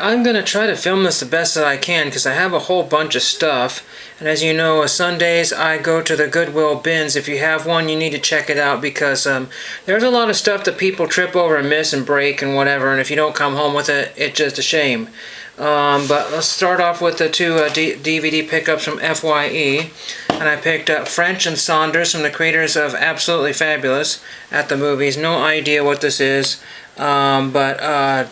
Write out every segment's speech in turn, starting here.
I'm going to try to film this the best that I can because I have a whole bunch of stuff. And as you know, Sundays I go to the Goodwill bins. If you have one, you need to check it out because there's a lot of stuff that people trip over and miss and break and whatever. And if you don't come home with it, it's just a shame. But let's start off with the two DVD pickups from FYE. And I picked up French and Saunders from the creators of Absolutely Fabulous at the movies. No idea what this is. But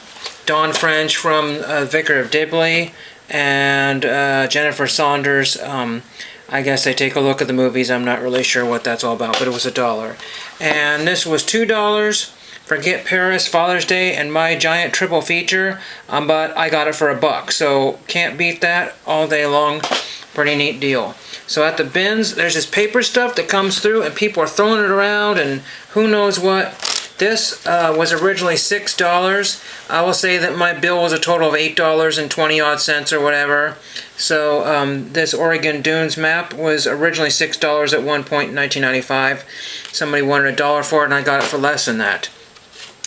Dawn French from Vicar of Dibley and Jennifer Saunders. I guess they take a look at the movies. I'm not really sure what that's all about, but it was $1. And this was $2. Forget Paris, Father's Day, and My Giant Triple Feature. But I got it for $1, so can't beat that all day long. Pretty neat deal. So at the bins, there's this paper stuff that comes through, and people are throwing it around, and who knows what. This was originally $6. I will say that my bill was a total of $8.20 cents or whatever. So this Oregon Dunes map was originally $6 at one point in 1995. Somebody wanted $1 for it, and I got it for less than that.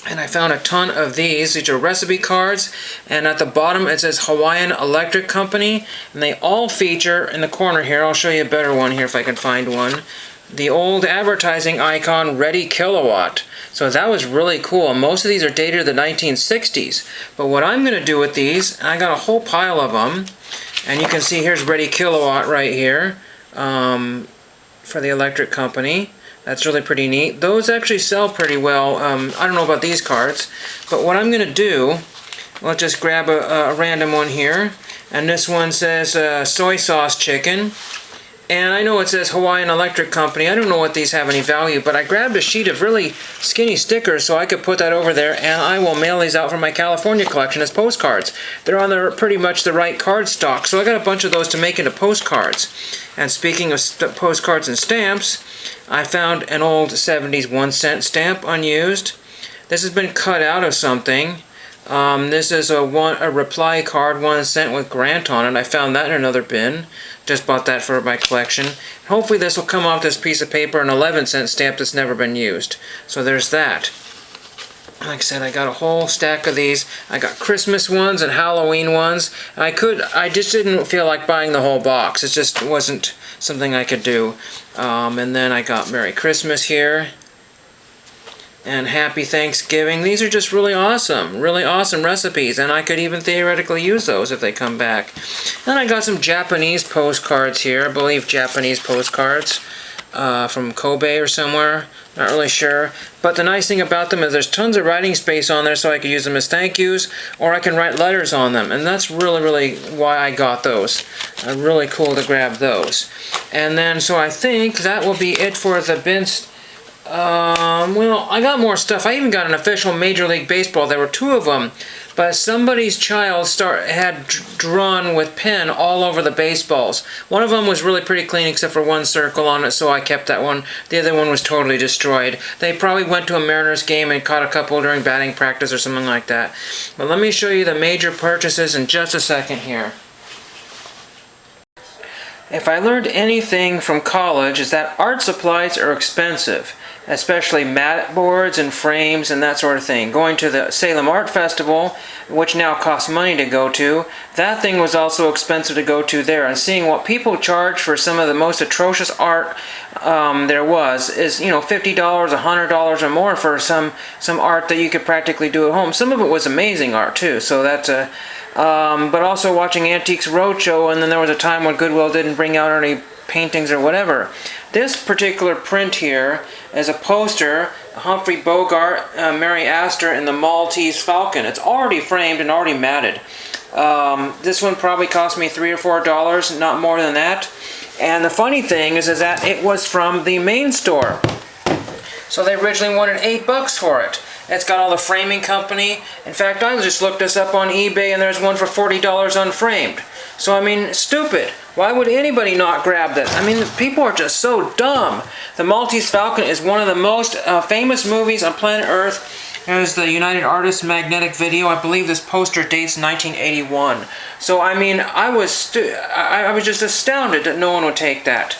And I found a ton of these. These are recipe cards, and at the bottom it says Hawaiian Electric Company, and they all feature in the corner here. I'll show you a better one here if I can find one. The old advertising icon, Ready Kilowatt. So that was really cool. Most of these are dated to the 1960s. But what I'm going to do with these, I got a whole pile of them, and you can see here's Ready Kilowatt right here for the electric company. That's really pretty neat. Those actually sell pretty well. I don't know about these cards, but what I'm going to do, let's just grab a random one here. And this one says soy sauce chicken. And I know it says Hawaiian Electric Company. I don't know what these have any value, but I grabbed a sheet of really skinny stickers so I could put that over there, and I will mail these out from my California collection as postcards. They're on pretty much the right card stock, so I got a bunch of those to make into postcards. And speaking of postcards and stamps, I found an old 70s 1-cent stamp unused. This has been cut out of something. This is a reply card, 1 cent with Grant on it. I found that in another bin. Just bought that for my collection. Hopefully this will come off this piece of paper, an 11-cent stamp that's never been used. So there's that. Like I said, I got a whole stack of these. I got Christmas ones and Halloween ones. I just didn't feel like buying the whole box. It just wasn't something I could do. And then I got Merry Christmas here. And Happy Thanksgiving. These are just really awesome recipes, and I could even theoretically use those if they come back. And I got some Japanese postcards here, I believe Japanese postcards from Kobe or somewhere, not really sure. But the nice thing about them is there's tons of writing space on there, so I could use them as thank yous, or I can write letters on them, and that's really why I got those. Really cool to grab those. And then, so I think that will be it for the bins. Well, I got more stuff. I even got an official Major League Baseball. There were 2 of them, but somebody's child had drawn with pen all over the baseballs. One of them was really pretty clean except for one circle on it, so I kept that one. The other one was totally destroyed. They probably went to a Mariners game and caught a couple during batting practice or something like that. But let me show you the major purchases in just a second here. If I learned anything from college, is that art supplies are expensive. Especially mat boards and frames and that sort of thing. Going to the Salem Art Festival, which now costs money to go to, that thing was also expensive to go to there. And seeing what people charge for some of the most atrocious art there was is, $50, $100 or more for some art that you could practically do at home. Some of it was amazing art too, so that's but also watching Antiques Roadshow, and then there was a time when Goodwill didn't bring out any paintings or whatever. This particular print here is a poster, Humphrey Bogart, Mary Astor, and the Maltese Falcon. It's already framed and already matted. This one probably cost me $3 or $4, not more than that. And the funny thing is that it was from the main store. So they originally wanted $8 for it. It's got all the framing company. In fact, I just looked this up on eBay, and there's one for $40 unframed. So, I mean, stupid. Why would anybody not grab this? I mean, people are just so dumb. The Maltese Falcon is one of the most famous movies on planet Earth. There's the United Artists magnetic video. I believe this poster dates 1981. So, I mean, I was just astounded that no one would take that.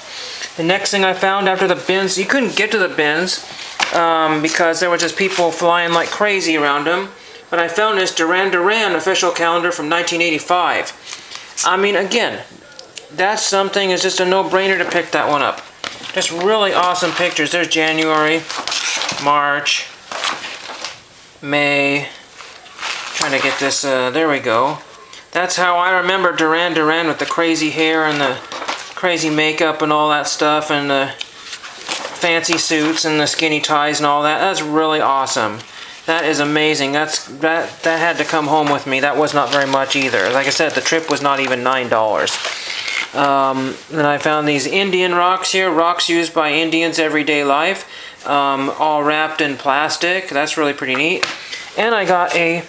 The next thing I found after the bins, you couldn't get to the bins because there were just people flying like crazy around them. but I found this Duran Duran official calendar from 1985. I mean, again, that's something, it's just a no-brainer to pick that one up. Just really awesome pictures. There's January, March, May. Trying to get this, there we go. That's how I remember Duran Duran, with the crazy hair and the crazy makeup and all that stuff, and the fancy suits and the skinny ties and all that. That's really awesome. That is amazing. That had to come home with me. That was not very much either. Like I said, the trip was not even $9. Then I found these Indian rocks here, rocks used by Indians' everyday life, all wrapped in plastic. That's really pretty neat. And I got a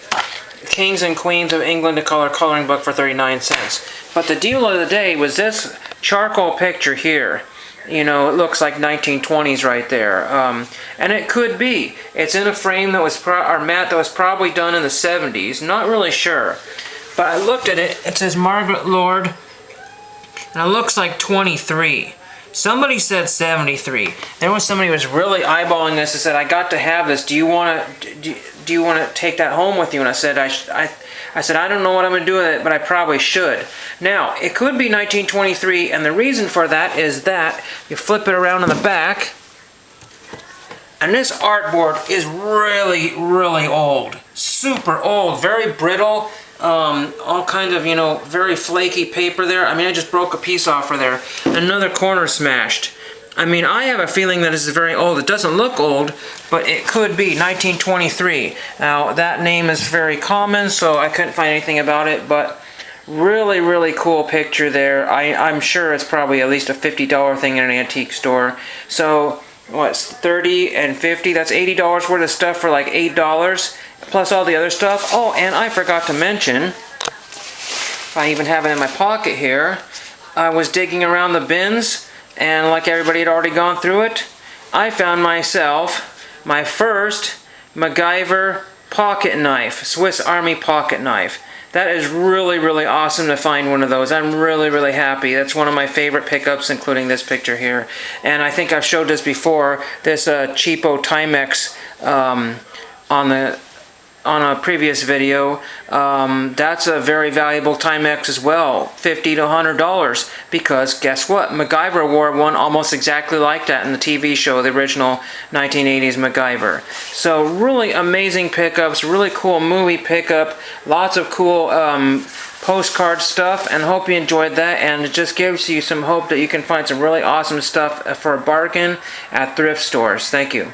Kings and Queens of England to Color coloring book for 39 cents. But the deal of the day was this charcoal picture here. You know, it looks like 1920s right there. And it could be. It's in a frame that was, or mat that was probably done in the 70s. Not really sure. But I looked at it. It says Margaret Lord. And it looks like 23. Somebody said 73. There was somebody who was really eyeballing this and said, "I got to have this. Do you want to take that home with you?" And I said, I said, "I don't know what I'm going to do with it, but I probably should." Now, it could be 1923, and the reason for that is that you flip it around on the back, and this artboard is really, really old. Super old, very brittle. All kind of, you know, very flaky paper there. I mean, I just broke a piece off of there. Another corner smashed. I mean, I have a feeling that this is very old. It doesn't look old, but it could be 1923. Now, that name is very common, so I couldn't find anything about it, but really, really cool picture there. I'm sure it's probably at least a $50 thing in an antique store. So, what's 30 and 50? That's $80 worth of stuff for like $8. Plus all the other stuff. Oh, and I forgot to mention, if I even have it in my pocket here, I was digging around the bins, and like everybody had already gone through it, I found myself my first MacGyver pocket knife, Swiss Army pocket knife. That is really, really awesome to find one of those. I'm really, really happy. That's one of my favorite pickups, including this picture here. And I think I've showed this before, this cheapo Timex on a previous video. That's a very valuable Timex as well, $50 to $100, because guess what? MacGyver wore one almost exactly like that in the TV show, the original 1980s MacGyver. So really amazing pickups, really cool movie pickup, lots of cool postcard stuff, and hope you enjoyed that, and it just gives you some hope that you can find some really awesome stuff for a bargain at thrift stores. Thank you.